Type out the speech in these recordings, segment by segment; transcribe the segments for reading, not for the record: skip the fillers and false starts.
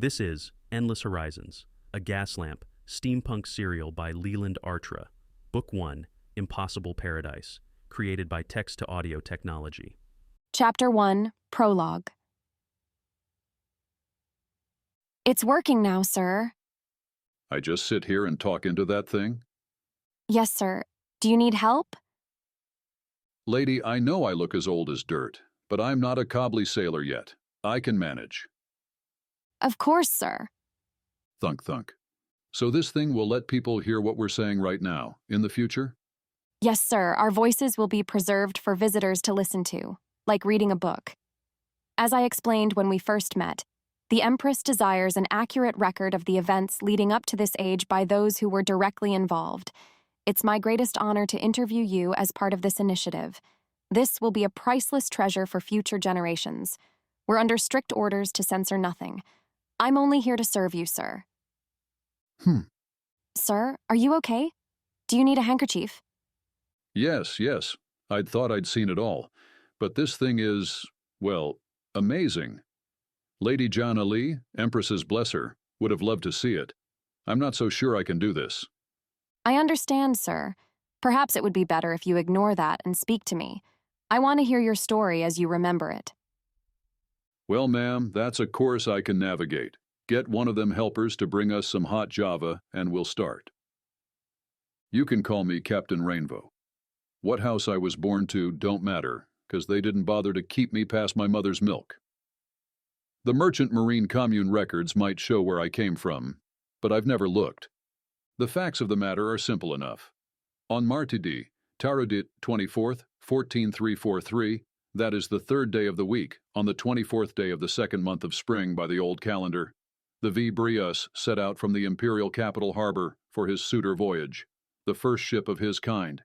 This is Endless Horizons, a gas lamp, steampunk serial by Leland Artra. Book 1, Impossible Paradise, created by text-to-audio technology. Chapter 1, Prologue. It's working now, sir. I just sit here and talk into that thing? Yes, sir. Do you need help? Lady, I know I look as old as dirt, but I'm not a cobbly sailor yet. I can manage. Of course, sir. Thunk, thunk. So this thing will let people hear what we're saying right now, in the future? Yes, sir. Our voices will be preserved for visitors to listen to, like reading a book. As I explained when we first met, the Empress desires an accurate record of the events leading up to this age by those who were directly involved. It's my greatest honor to interview you as part of this initiative. This will be a priceless treasure for future generations. We're under strict orders to censor nothing. I'm only here to serve you, sir. Sir, are you okay? Do you need a handkerchief? Yes. I'd thought I'd seen it all. But this thing is, well, amazing. Lady Jana Lee, Empress's blesser, would have loved to see it. I'm not so sure I can do this. I understand, sir. Perhaps it would be better if you ignore that and speak to me. I want to hear your story as you remember it. Well, ma'am, that's a course I can navigate. Get one of them helpers to bring us some hot Java, and we'll start. You can call me Captain Reinvo. What house I was born to don't matter, 'cause they didn't bother to keep me past my mother's milk. The Merchant Marine Commune records might show where I came from, but I've never looked. The facts of the matter are simple enough. On Martidi, Tarodit 24th, 14343, that is the third day of the week, on the 24th day of the second month of spring by the old calendar, the V. Brios set out from the imperial capital harbor for his suitor voyage, the first ship of his kind.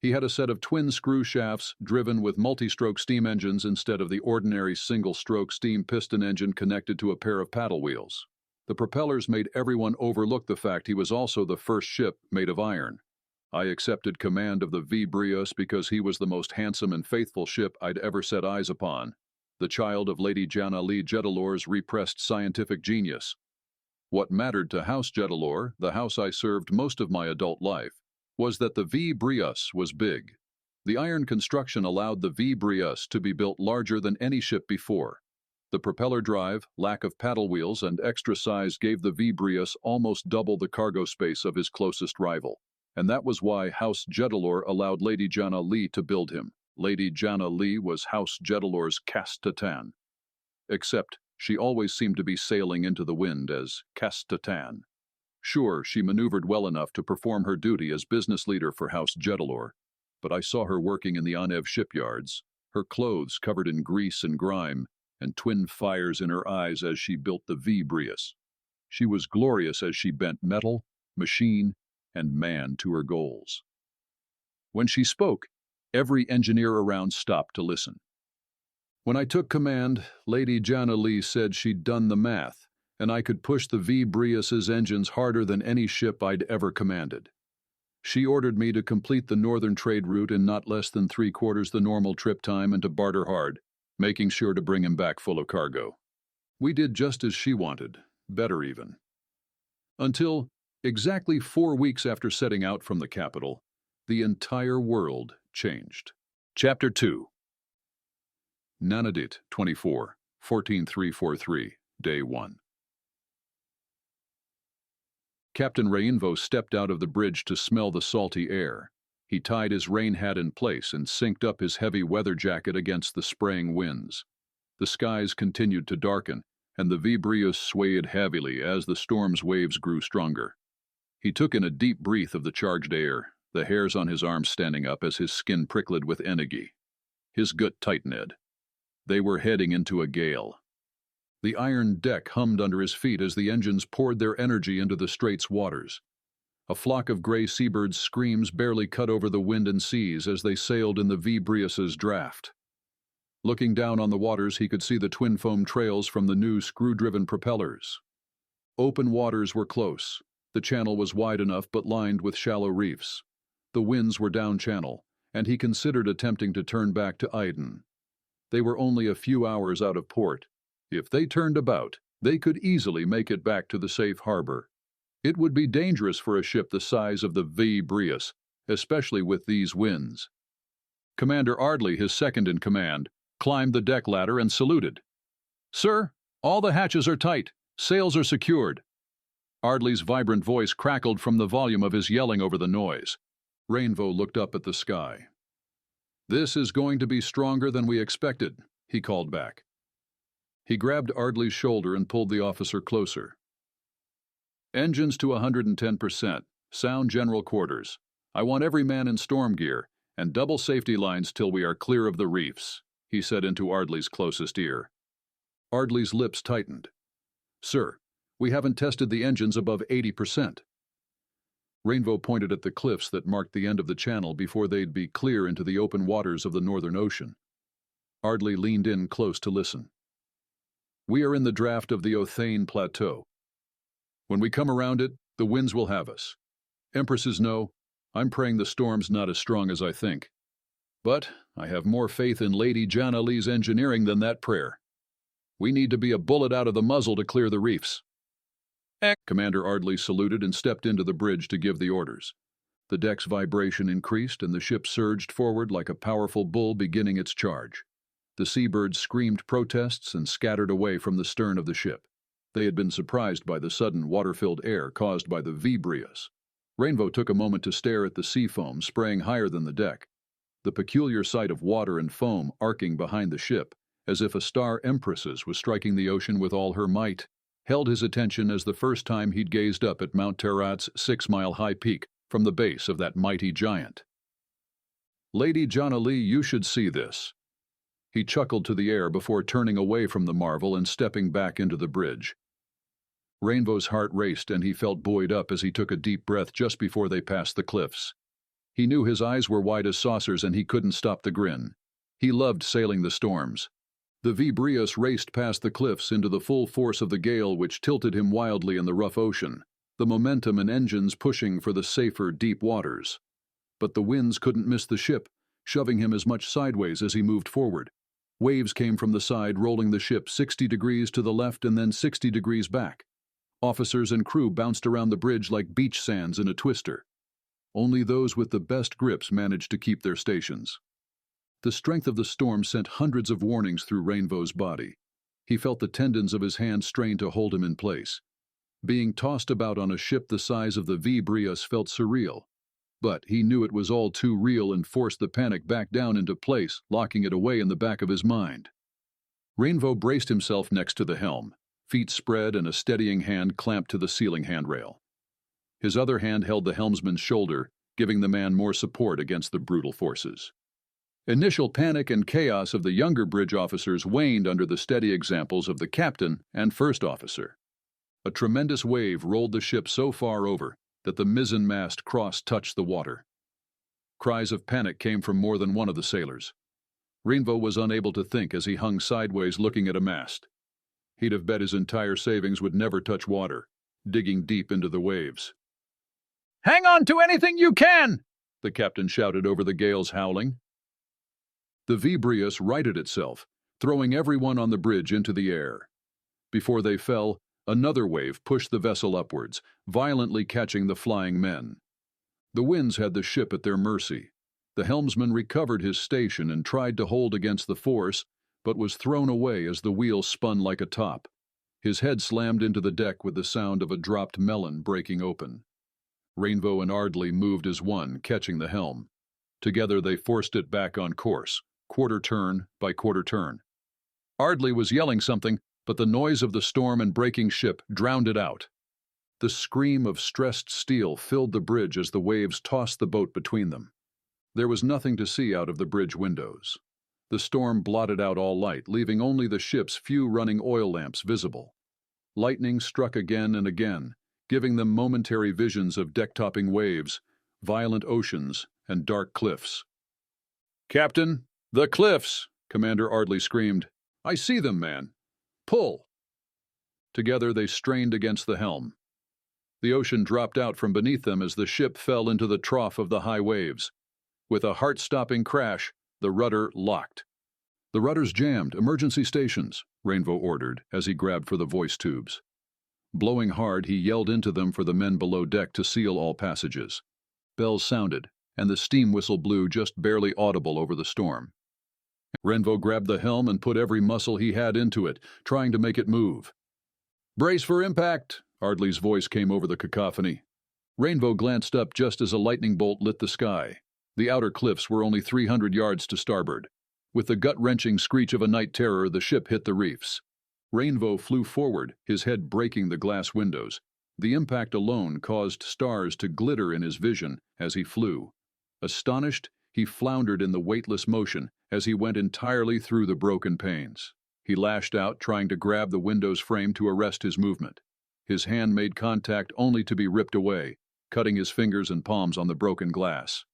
He had a set of twin screw shafts driven with multi-stroke steam engines instead of the ordinary single-stroke steam piston engine connected to a pair of paddle wheels. The propellers made everyone overlook the fact he was also the first ship made of iron. I accepted command of the V. Brios because he was the most handsome and faithful ship I'd ever set eyes upon, the child of Lady Jana Lee Jedalor's repressed scientific genius. What mattered to House Jedalor, the house I served most of my adult life, was that the V. Brios was big. The iron construction allowed the V. Brios to be built larger than any ship before. The propeller drive, lack of paddle wheels, and extra size gave the V. Brios almost double the cargo space of his closest rival. And that was why House Jedalor allowed Lady Jana Lee to build him. Lady Jana Lee was House Jedalor's Castatan. Except she always seemed to be sailing into the wind as Castatan. Sure, she maneuvered well enough to perform her duty as business leader for House Jedalor, but I saw her working in the Anev shipyards, her clothes covered in grease and grime, and twin fires in her eyes as she built the V. Brios. She was glorious as she bent metal, machine, and man to her goals. When she spoke, every engineer around stopped to listen. When I took command, Lady Jana Lee said she'd done the math, and I could push the V. Brios's engines harder than any ship I'd ever commanded. She ordered me to complete the northern trade route in not less than 3/4 the normal trip time and to barter hard, making sure to bring him back full of cargo. We did just as she wanted, better even. Until exactly 4 weeks after setting out from the capital, the entire world changed. Chapter 2. Nanadit 24, 14343, Day 1. Captain Reinvo stepped out of the bridge to smell the salty air. He tied his rain hat in place and synced up his heavy weather jacket against the spraying winds. The skies continued to darken, and the V. Brios swayed heavily as the storm's waves grew stronger. He took in a deep breath of the charged air, the hairs on his arms standing up as his skin prickled with energy. His gut tightened. They were heading into a gale. The iron deck hummed under his feet as the engines poured their energy into the strait's waters. A flock of gray seabirds' screams barely cut over the wind and seas as they sailed in the V. Brios's draft. Looking down on the waters, he could see the twin foam trails from the new screw-driven propellers. Open waters were close. The channel was wide enough but lined with shallow reefs. The winds were down-channel, and he considered attempting to turn back to Aden. They were only a few hours out of port. If they turned about, They could easily make it back to the safe harbor. It would be dangerous for a ship the size of the V. Breus, especially with these winds. Commander Ardley, his second in command, climbed the deck ladder and saluted. "Sir, all the hatches are tight. Sails are secured." Ardley's vibrant voice crackled from the volume of his yelling over the noise. Reinvo looked up at the sky. "This is going to be stronger than we expected," he called back. He grabbed Ardley's shoulder and pulled the officer closer. "Engines to 110%. Sound general quarters. I want every man in storm gear, and double safety lines till we are clear of the reefs," he said into Ardley's closest ear. Ardley's lips tightened. "Sir, we haven't tested the engines above 80%. Reinvo pointed at the cliffs that marked the end of the channel before they'd be clear into the open waters of the Northern Ocean. Ardley leaned in close to listen. "We are in the draft of the Othane Plateau. When we come around it, the winds will have us. Empresses know, I'm praying the storm's not as strong as I think. But I have more faith in Lady Jana Lee's engineering than that prayer. We need to be a bullet out of the muzzle to clear the reefs." Commander Ardley saluted and stepped into the bridge to give the orders. The deck's vibration increased and the ship surged forward like a powerful bull beginning its charge. The seabirds screamed protests and scattered away from the stern of the ship. They had been surprised by the sudden water-filled air caused by the V. Breus. Reinvo took a moment to stare at the sea foam spraying higher than the deck. The peculiar sight of water and foam arcing behind the ship, as if a star empresses was striking the ocean with all her might, held his attention as the first time he'd gazed up at Mount Terrat's 6-mile-high peak from the base of that mighty giant. "Lady Jana Lee, you should see this." He chuckled to the air before turning away from the marvel and stepping back into the bridge. Reinvo's heart raced and he felt buoyed up as he took a deep breath just before they passed the cliffs. He knew his eyes were wide as saucers and he couldn't stop the grin. He loved sailing the storms. The V. Breus raced past the cliffs into the full force of the gale which tilted him wildly in the rough ocean, the momentum and engines pushing for the safer deep waters. But the winds couldn't miss the ship, shoving him as much sideways as he moved forward. Waves came from the side, rolling the ship 60 degrees to the left and then 60 degrees back. Officers and crew bounced around the bridge like beach sands in a twister. Only those with the best grips managed to keep their stations. The strength of the storm sent hundreds of warnings through Reinvo's body. He felt the tendons of his hands strain to hold him in place. Being tossed about on a ship the size of the V. Breus felt surreal. But he knew it was all too real and forced the panic back down into place, locking it away in the back of his mind. Reinvo braced himself next to the helm, feet spread and a steadying hand clamped to the ceiling handrail. His other hand held the helmsman's shoulder, giving the man more support against the brutal forces. Initial panic and chaos of the younger bridge officers waned under the steady examples of the captain and first officer. A tremendous wave rolled the ship so far over that the mizzen mast cross touched the water. Cries of panic came from more than one of the sailors. Reinvo was unable to think as he hung sideways looking at a mast. He'd have bet his entire savings would never touch water, digging deep into the waves. "Hang on to anything you can!" the captain shouted over the gale's howling. The V. Breus righted itself, throwing everyone on the bridge into the air. Before they fell, another wave pushed the vessel upwards, violently catching the flying men. The winds had the ship at their mercy. The helmsman recovered his station and tried to hold against the force, but was thrown away as the wheel spun like a top. His head slammed into the deck with the sound of a dropped melon breaking open. Reinvo and Ardley moved as one, catching the helm. Together they forced it back on course, quarter turn by quarter turn. Ardley was yelling something, but the noise of the storm and breaking ship drowned it out. The scream of stressed steel filled the bridge as the waves tossed the boat between them. There was nothing to see out of the bridge windows. The storm blotted out all light, leaving only the ship's few running oil lamps visible. Lightning struck again and again, giving them momentary visions of deck-topping waves, violent oceans, and dark cliffs. "Captain, the cliffs!" Commander Ardley screamed. "I see them, man. Pull!" Together they strained against the helm. The ocean dropped out from beneath them as the ship fell into the trough of the high waves. With a heart-stopping crash, the rudder locked. The rudder's jammed. Emergency stations, Reinvo ordered as he grabbed for the voice tubes. Blowing hard, he yelled into them for the men below deck to seal all passages. Bells sounded, and the steam whistle blew just barely audible over the storm. Reinvo grabbed the helm and put every muscle he had into it, trying to make it move. "Brace for impact," Ardley's voice came over the cacophony. Reinvo glanced up just as a lightning bolt lit the sky. The outer cliffs were only 300 yards to starboard. With the gut-wrenching screech of a night terror, the ship hit the reefs. Reinvo flew forward, his head breaking the glass windows. The impact alone caused stars to glitter in his vision as he flew. Astonished, he floundered in the weightless motion as he went entirely through the broken panes. He lashed out, trying to grab the window's frame to arrest his movement. His hand made contact only to be ripped away, cutting his fingers and palms on the broken glass.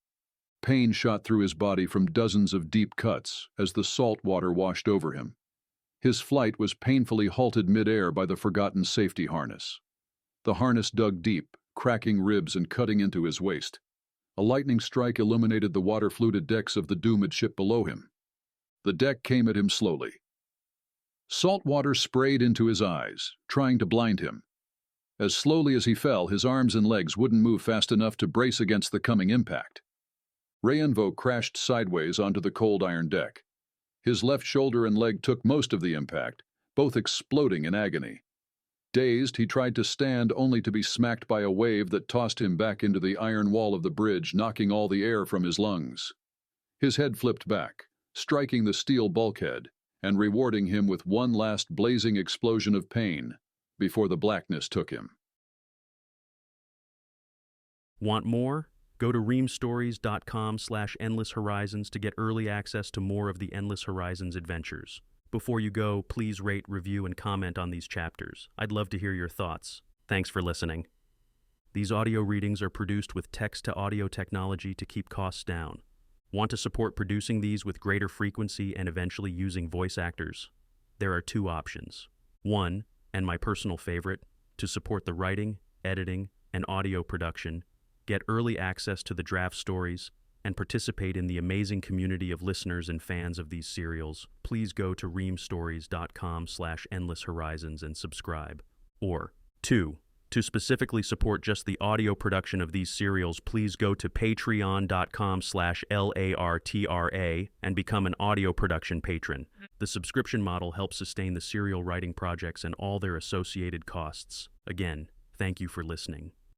Pain shot through his body from dozens of deep cuts as the salt water washed over him. His flight was painfully halted mid-air by the forgotten safety harness. The harness dug deep, cracking ribs and cutting into his waist. A lightning strike illuminated the water-fluted decks of the doomed ship below him. The deck came at him slowly. Salt water sprayed into his eyes, trying to blind him. As slowly as he fell, his arms and legs wouldn't move fast enough to brace against the coming impact. Reinvo crashed sideways onto the cold iron deck. His left shoulder and leg took most of the impact, both exploding in agony. Dazed, he tried to stand only to be smacked by a wave that tossed him back into the iron wall of the bridge, knocking all the air from his lungs. His head flipped back, striking the steel bulkhead, and rewarding him with one last blazing explosion of pain before the blackness took him. Want more? Go to reamstories.com/endless horizons to get early access to more of the Endless Horizons adventures. Before you go, please rate, review, and comment on these chapters. I'd love to hear your thoughts. Thanks for listening. These audio readings are produced with text-to-audio technology to keep costs down. Want to support producing these with greater frequency and eventually using voice actors? There are two options. One, and my personal favorite, to support the writing, editing, and audio production, get early access to the draft stories, and participate in the amazing community of listeners and fans of these serials, please go to reamstories.com/endless horizons and subscribe. Or, two, to specifically support just the audio production of these serials, please go to patreon.com/LARTRA and become an audio production patron. The subscription model helps sustain the serial writing projects and all their associated costs. Again, thank you for listening.